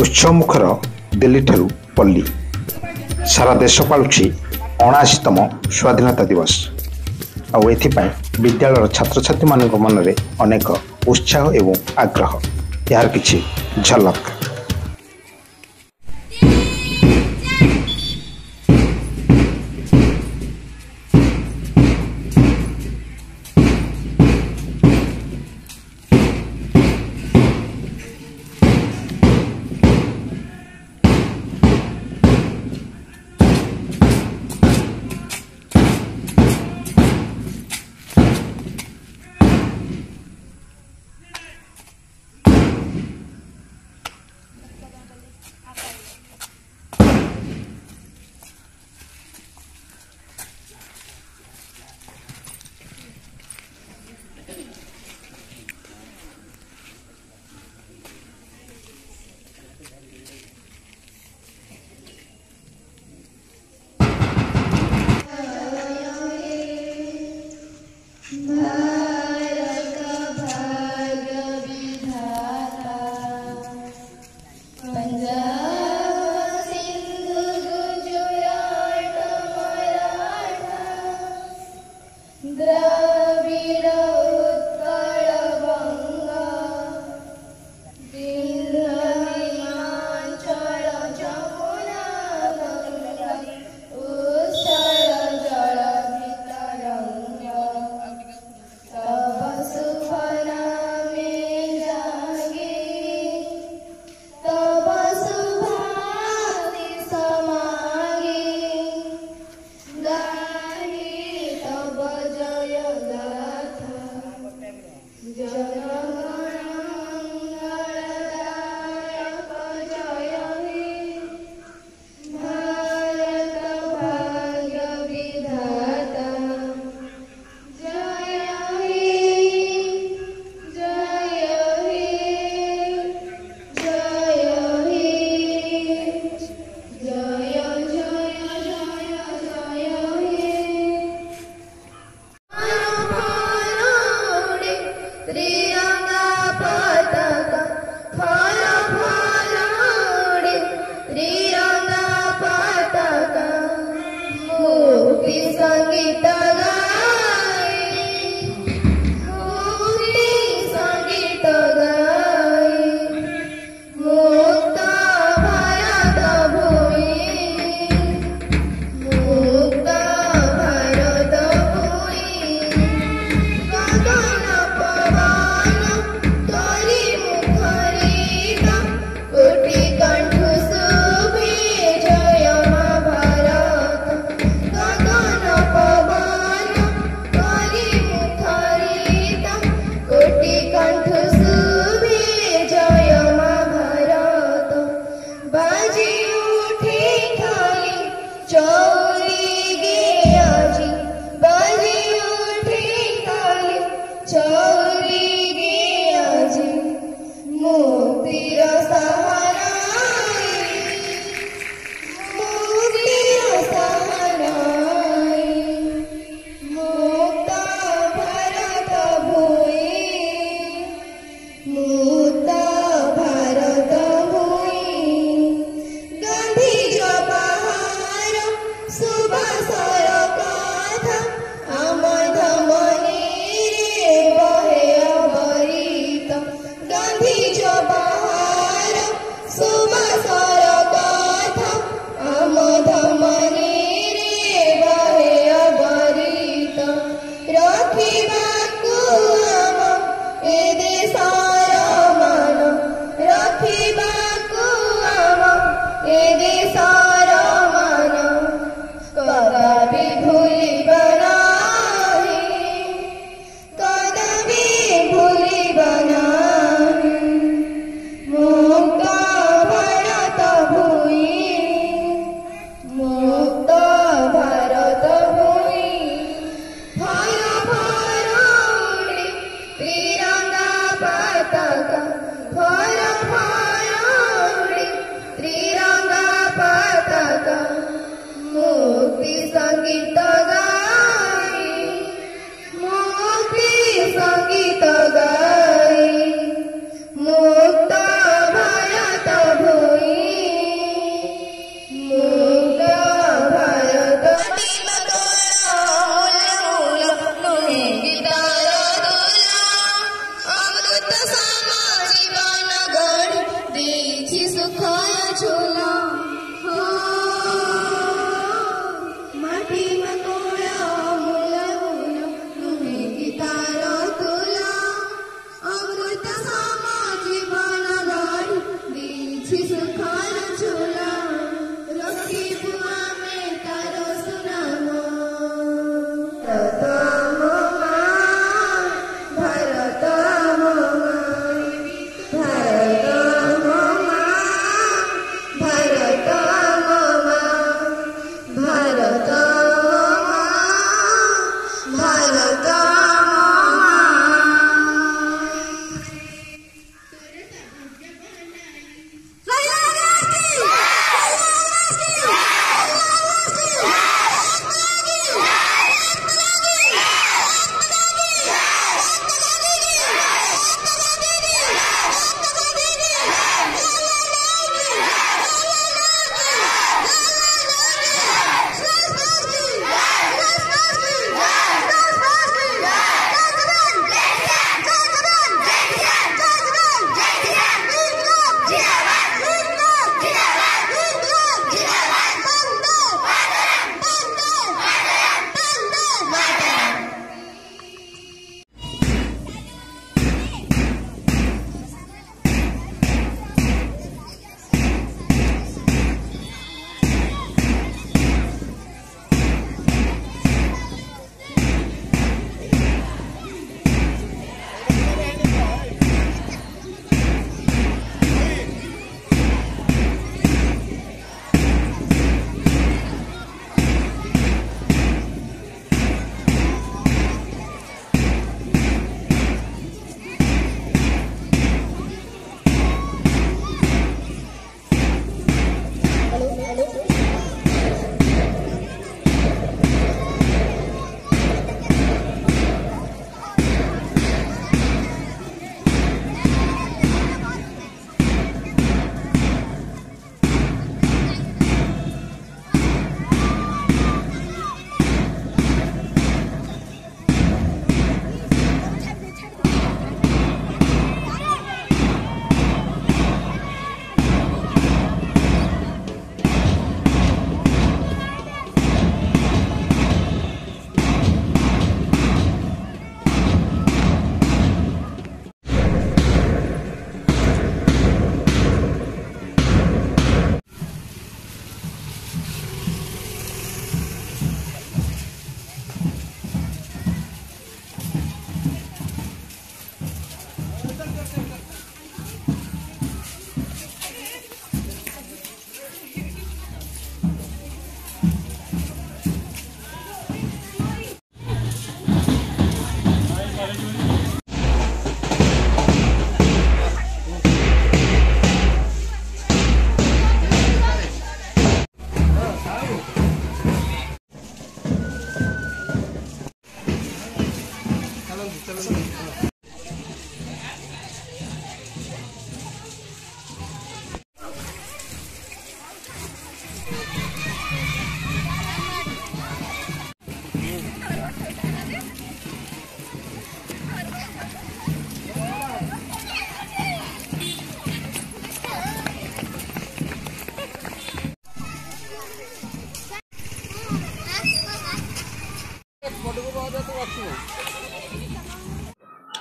उत्सवमुखर दिल्ली ठारू पल्ली सारा देश पालुछि 79तम स्वाधीनता दिवस और एथिपाई विद्यालय छात्र छात्री मान मनरे अनेक उत्साह एवं आग्रह यार किछि झलक। गांधी जो बहार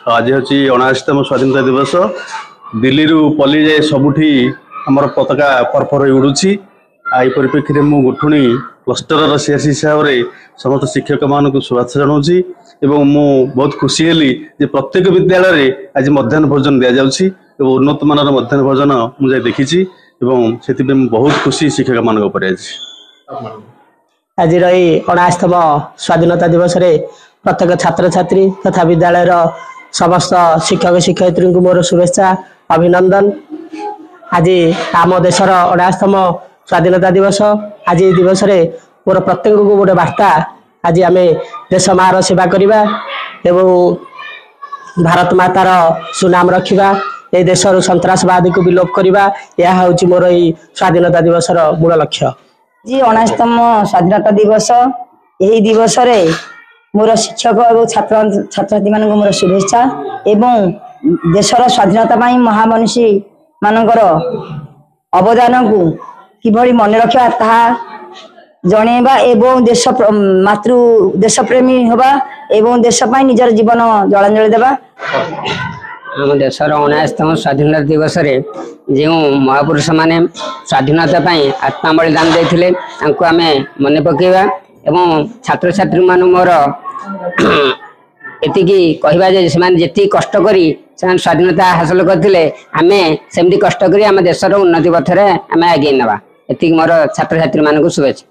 आज हूँ 79तम स्वाधीनता दिवस। दिल्ली पल्ली जाए सबुठी आमर पताका परफर उड़ूसी। आई परिप्रेक्षी में गुठुणी क्लस्टर सीआरसी हिसाब से समस्त शिक्षक मान शुभेच्छा जनाऊँगी। मु बहुत खुशी हेली जे प्रत्येक विद्यालय आज मध्याह्न भोजन दि जाऊँगी। उन्नत मानर मध्याह्न भोजन मुझे देखी से बहुत खुशी शिक्षक मान आज 79तम स्वाधीनता दिवस रे प्रत्येक छात्र छात्री तथा विद्यालय समस्त शिक्षक शिक्षयित्री को मोर शुभेच्छा अभिनंदन। आज आम देशर 79तम स्वाधीनता दिवस। आज दिवस रे मोर प्रत्येक को गोटे वार्ता आज आम देश मार सेवा करवा एवं भारत मातार सुनाम रखा ए देशर सन्त्रासवादी को विलोप करवा यह हूँ मोर यही स्वाधीनता दिवस मूल लक्ष्य। जी 79तम स्वाधीनता दिवस यही दिवस रे मोर शिक्षक और छात्र छात्री मान मोर शुभेच्छा एवं देशर स्वाधीनता महामनीषी मानकर अवदान को किभली मन रखा ताहा जणेबा एवं देश मातृ देश प्रेमी होबा एवं देश पाई निजर जीवन जलांजलि देबा। आम देशर 79तम स्वाधीनता दिवस रे जो महापुरुष माने स्वाधीनता पाई आत्मा बलिदान देथिले तांको आमे मने पकेबा एवं छात्र छात्री मान मोर एतिकी कहबा जे से माने जेति कष्ट करी से स्वाधीनता हासिल करथिले आमे सेमती कष्ट करी आम देशर उन्नति पथरे आमे आगे नबा। एतिकी मोर छात्र छात्री मान को शुभेच्छा।